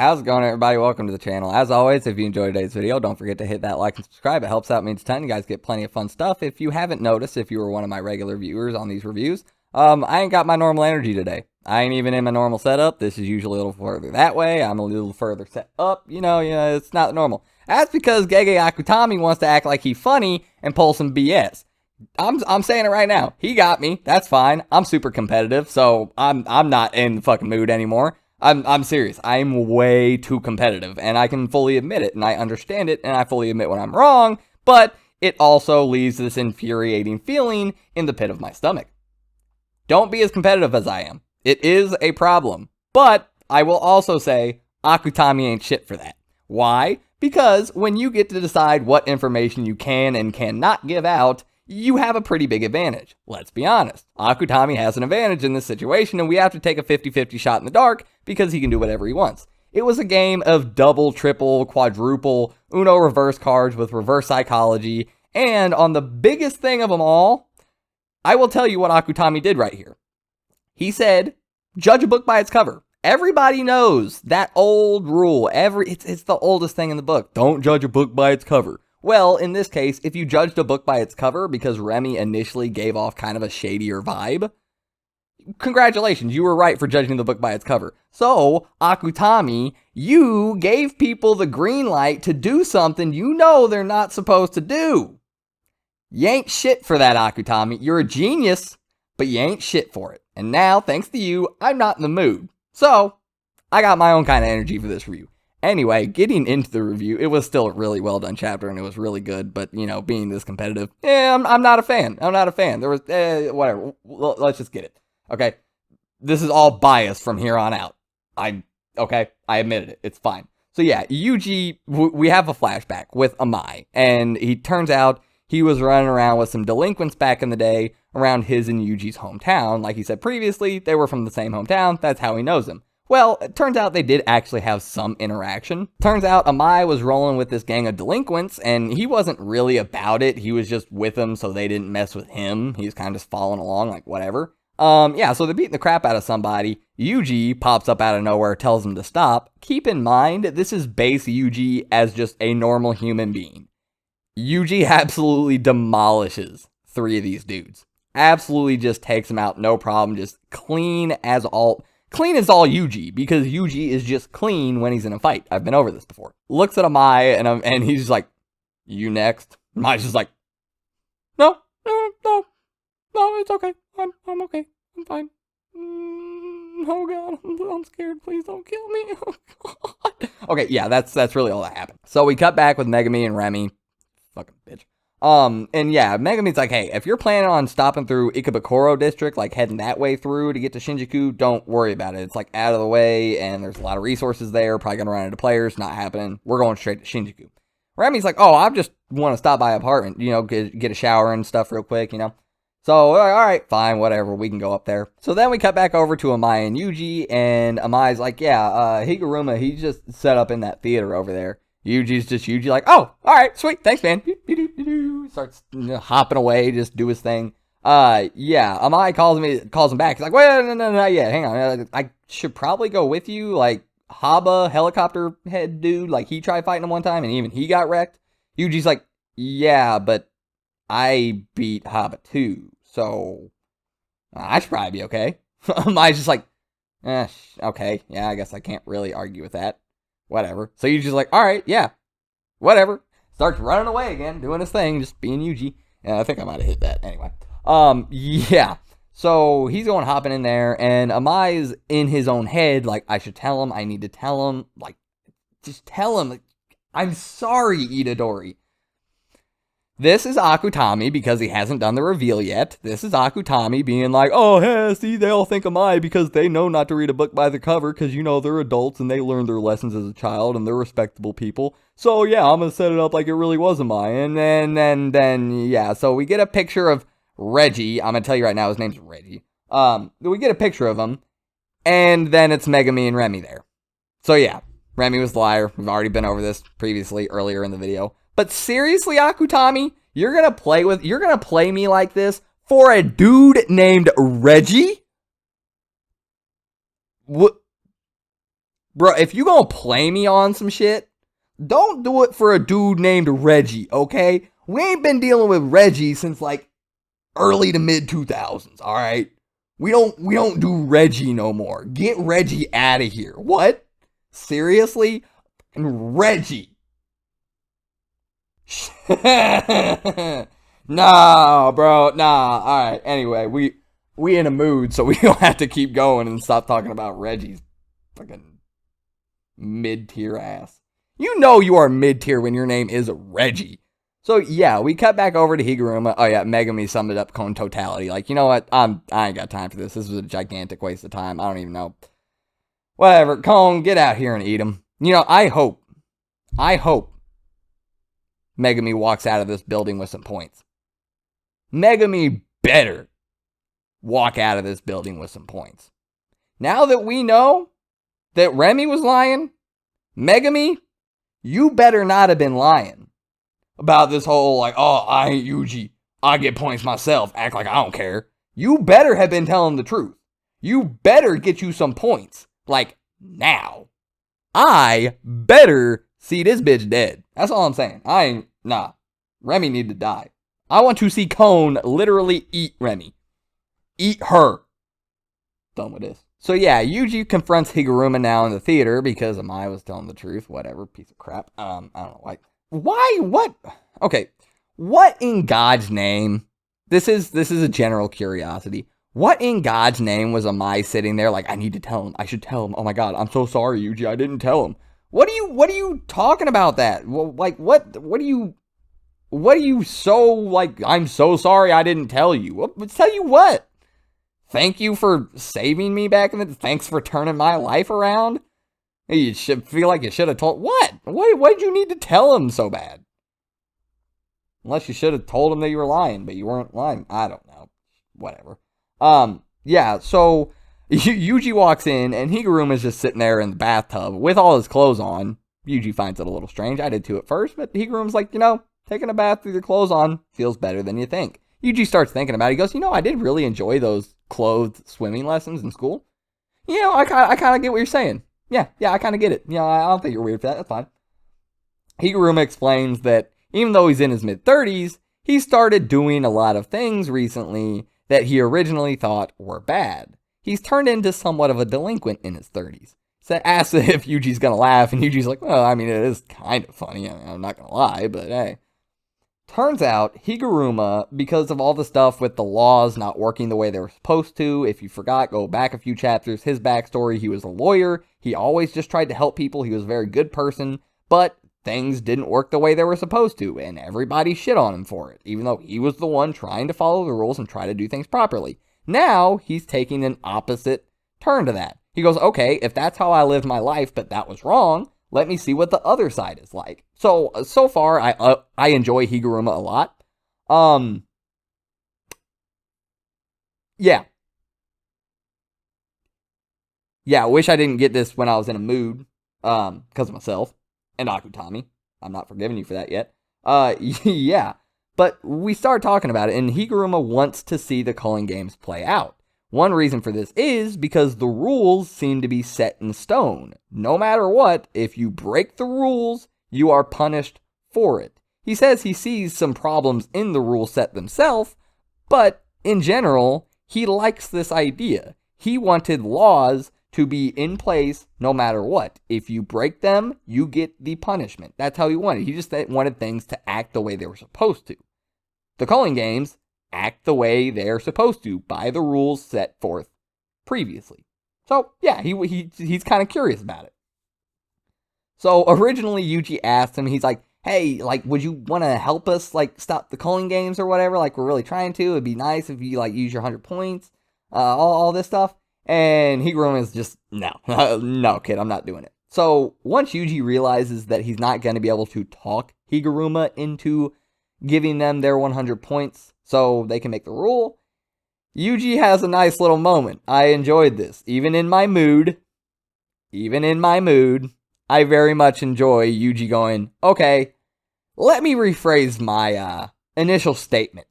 How's it going, everybody? Welcome to the channel. As always, if you enjoyed today's video, don't forget to hit that like and subscribe. It helps out, means a ton. You guys get plenty of fun stuff. If you haven't noticed, if you were one of my regular viewers on these reviews, I ain't got my normal energy today. I ain't even in my normal setup. This is usually a little further that way. I'm a little further set up. You know, it's not normal. That's because Gege Akutami wants to act like he's funny and pull some BS. I'm saying it right now. He got me. That's fine. I'm super competitive, so I'm not in the fucking mood anymore. I'm serious. I'm way too competitive, and I can fully admit it, and I understand it, and I fully admit when I'm wrong, but it also leaves this infuriating feeling in the pit of my stomach. Don't be as competitive as I am. It is a problem, but I will also say Akutami ain't shit for that. Why? Because when you get to decide what information you can and cannot give out, you have a pretty big advantage. Let's be honest. Akutami has an advantage in this situation, and we have to take a 50-50 shot in the dark because he can do whatever he wants. It was a game of double, triple, quadruple, Uno reverse cards with reverse psychology, and on the biggest thing of them all, I will tell you what Akutami did right here. He said, judge a book by its cover. Everybody knows that old rule. It's the oldest thing in the book. Don't judge a book by its cover. Well, in this case, if you judged a book by its cover because Remy initially gave off kind of a shadier vibe, congratulations, you were right for judging the book by its cover. So, Akutami, you gave people the green light to do something you know they're not supposed to do. You ain't shit for that, Akutami. You're a genius, but you ain't shit for it. And now, thanks to you, I'm not in the mood. So, I got my own kind of energy for this review. Anyway, getting into the review, it was still a really well done chapter, and it was really good, but, you know, being this competitive, I'm not a fan. I'm not a fan. There was, whatever. Let's just get it. Okay? This is all biased from here on out. Okay? I admitted it. It's fine. So, yeah, Yuji, we have a flashback with Amai, and he turns out he was running around with some delinquents back in the day around his and Yuji's hometown. Like he said previously, they were from the same hometown. That's how he knows them. Well, it turns out they did actually have some interaction. Turns out Amai was rolling with this gang of delinquents, and he wasn't really about it. He was just with them so they didn't mess with him. He was kind of just following along, like, whatever. Yeah, so they're beating the crap out of somebody. Yuji pops up out of nowhere, tells them to stop. Keep in mind, this is base Yuji as just a normal human being. Yuji absolutely demolishes 3 of these dudes. Absolutely just takes them out, no problem, just clean as all Yuji, because Yuji is just clean when he's in a fight. I've been over this before. Looks at Amai, and he's just like, you next? Amai's just like, no, it's okay. I'm okay. I'm fine. Oh God, I'm scared. Please don't kill me. Oh God. Okay, yeah, that's really all that happened. So we cut back with Megumi and Remy. Fucking bitch. And yeah, Megumi's like, hey, if you're planning on stopping through Ikebukuro district, like heading that way through to get to Shinjuku, don't worry about it. It's like out of the way, and there's a lot of resources there. Probably gonna run into players. Not happening. We're going straight to Shinjuku. Remy's like, oh, I just want to stop by apartment, you know, get a shower and stuff real quick, you know. So, all right, fine, whatever. We can go up there. So then we cut back over to Amai and Yuji, and Amai's like, yeah, Higuruma, he's just set up in that theater over there. Yuji's just Yuji, like, oh, all right, sweet, thanks, man. Starts hopping away, just do his thing. Yeah, Amai calls him back. He's like, wait, no, not yet. Hang on, I should probably go with you. Like, Haba, helicopter head dude, like, he tried fighting him one time, and even he got wrecked. Yuji's like, yeah, but I beat Haba too, so I should probably be okay. Amai's just like, okay, yeah, I guess I can't really argue with that. Whatever. So Yuji's like, all right, yeah, whatever. Starts running away again, doing his thing, just being Yuji. And I think I might have hit that anyway. Yeah. So he's going hopping in there, and Amai's in his own head, like, I should tell him, I need to tell him, like, just tell him, like, I'm sorry, Itadori. This is Akutami, because he hasn't done the reveal yet. This is Akutami being like, oh, hey, see, they all think Amai because they know not to read a book by the cover because, you know, they're adults and they learned their lessons as a child and they're respectable people. So, yeah, I'm going to set it up like it really was Amai. And then, yeah, so we get a picture of Reggie. I'm going to tell you right now, his name's Reggie. We get a picture of him, and then it's Megumi and Remy there. So, yeah, Remy was the liar. We've already been over this previously, earlier in the video. But seriously, Akutami, you're gonna play me like this for a dude named Reggie? What? Bro, if you gonna play me on some shit, don't do it for a dude named Reggie, okay? We ain't been dealing with Reggie since like early to mid 2000s, all right? We don't do Reggie no more. Get Reggie out of here. What? Seriously? And Reggie. Nah, bro. Nah. All right. Anyway, we in a mood, so we don't have to keep going and stop talking about Reggie's fucking mid-tier ass. You know you are mid-tier when your name is Reggie. So yeah, we cut back over to Higuruma. Oh yeah, Megumi summed it up in totality. Like, you know what? I ain't got time for this. This was a gigantic waste of time. I don't even know. Whatever. Cone, get out here and eat him. You know, I hope Megumi walks out of this building with some points. Megumi better walk out of this building with some points. Now that we know that Remy was lying, Megumi, you better not have been lying about this whole, like, oh, I ain't Yuji. I get points myself. Act like I don't care. You better have been telling the truth. You better get you some points. Like, now. I better see this bitch dead. That's all I'm saying. Nah. Remy need to die. I want to see Cone literally eat Remy. Eat her. Done with this. So yeah, Yuji confronts Higuruma now in the theater because Amaya was telling the truth. Whatever, piece of crap. I don't know, like, why? What? Okay, what in God's name? This is a general curiosity. What in God's name was Amai sitting there like, I need to tell him. I should tell him. Oh my God, I'm so sorry, Yuji. I didn't tell him. What are you talking about that? Well, like, what are you so, like, I'm so sorry I didn't tell you. Tell you what? Thank you for saving me back in the, thanks for turning my life around. You should feel like you should have told, what? Why did you need to tell him so bad? Unless you should have told him that you were lying, but you weren't lying. I don't know. Whatever. Yeah, so Yuji walks in, and Higuruma's just sitting there in the bathtub with all his clothes on. Yuji finds it a little strange. I did too at first, but Higuruma's like, you know, taking a bath with your clothes on feels better than you think. Yuji starts thinking about it. He goes, you know, I did really enjoy those clothed swimming lessons in school. You know, I kind of get what you're saying. Yeah, I kind of get it. You know, I don't think you're weird for that. That's fine. Higuruma explains that even though he's in his mid-30s, he started doing a lot of things recently that he originally thought were bad. He's turned into somewhat of a delinquent in his 30s. So asks if Yuji's gonna laugh, and Yuji's like, well, I mean, it is kind of funny. I mean, I'm not gonna lie, but hey. Turns out, Higuruma, because of all the stuff with the laws not working the way they were supposed to, if you forgot, go back a few chapters, his backstory, he was a lawyer, he always just tried to help people, he was a very good person, but things didn't work the way they were supposed to, and everybody shit on him for it, even though he was the one trying to follow the rules and try to do things properly. Now, he's taking an opposite turn to that. He goes, okay, if that's how I lived my life, but that was wrong, let me see what the other side is like. So far, I enjoy Higuruma a lot. Yeah. Yeah, I wish I didn't get this when I was in a mood, because of myself and Akutami. I'm not forgiving you for that yet. Yeah. But we start talking about it, and Higuruma wants to see the culling games play out. One reason for this is because the rules seem to be set in stone. No matter what, if you break the rules, you are punished for it. He says he sees some problems in the rule set themselves, but in general, he likes this idea. He wanted laws to be in place no matter what. If you break them, you get the punishment. That's how he wanted. He just wanted things to act the way they were supposed to. The culling games act the way they're supposed to by the rules set forth previously. So yeah, he's kind of curious about it. So originally Yuji asked him, he's like, hey, like, would you want to help us, like, stop the culling games or whatever? Like, we're really trying to. It'd be nice if you, like, use your 100 points, all this stuff. And Higuruma is just, no, no, kid, I'm not doing it. So once Yuji realizes that he's not going to be able to talk Higuruma into giving them their 100 points so they can make the rule, Yuji has a nice little moment. I enjoyed this. Even in my mood, I very much enjoy Yuji going, okay, let me rephrase my initial statement.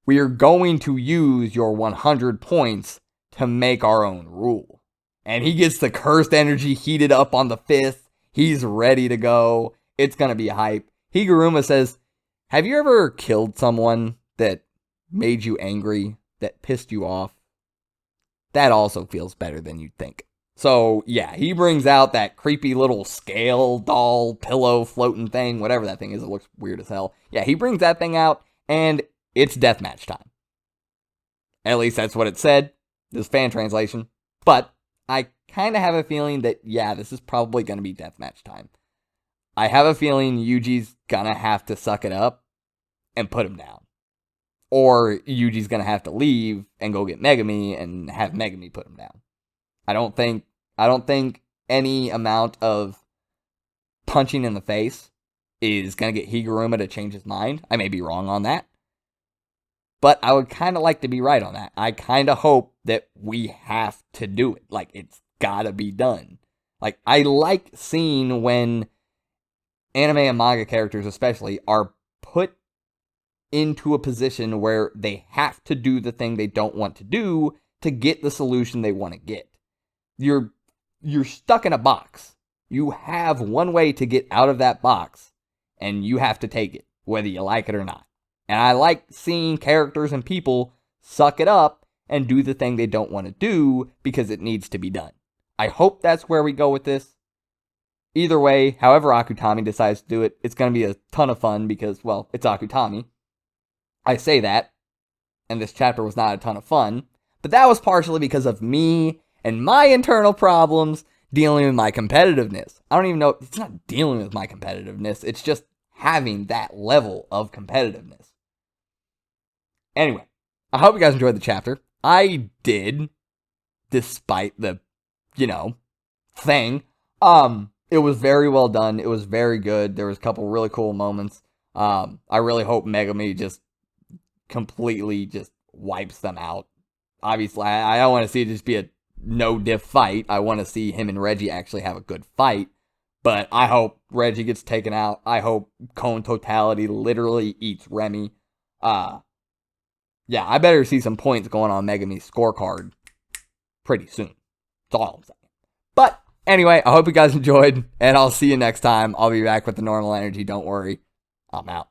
We're going to use your 100 points to make our own rule. And he gets the cursed energy heated up on the fist. He's ready to go. It's going to be hype. Higuruma says, have you ever killed someone that made you angry, that pissed you off? That also feels better than you'd think. So, yeah, he brings out that creepy little scale doll pillow floating thing, whatever that thing is. It looks weird as hell. Yeah, he brings that thing out, and it's deathmatch time. At least that's what it said. This fan translation. But I kind of have a feeling that, yeah, this is probably going to be deathmatch time. I have a feeling Yuji's going to have to suck it up and put him down. Or Yuji's going to have to leave and go get Megumi and have Megumi put him down. I don't think any amount of punching in the face is going to get Higuruma to change his mind. I may be wrong on that. But I would kind of like to be right on that. I kind of hope that we have to do it. Like, it's got to be done. Like, I like seeing when anime and manga characters especially are put into a position where they have to do the thing they don't want to do to get the solution they want to get. You're stuck in a box. You have one way to get out of that box, and you have to take it, whether you like it or not. And I like seeing characters and people suck it up and do the thing they don't want to do because it needs to be done. I hope that's where we go with this. Either way, however Akutami decides to do it, it's going to be a ton of fun because, well, it's Akutami. I say that, and this chapter was not a ton of fun, but that was partially because of me and my internal problems dealing with my competitiveness. I don't even know, it's not dealing with my competitiveness, it's just having that level of competitiveness. Anyway, I hope you guys enjoyed the chapter. I did, despite the, thing. It was very well done. It was very good. There was a couple really cool moments. I really hope Megumi just completely just wipes them out. Obviously, I don't want to see it just be a no-diff fight. I want to see him and Reggie actually have a good fight. But I hope Reggie gets taken out. I hope Cone Totality literally eats Remy. Yeah, I better see some points going on Megumi's scorecard pretty soon. That's all I'm saying. But anyway, I hope you guys enjoyed, and I'll see you next time. I'll be back with the normal energy. Don't worry. I'm out.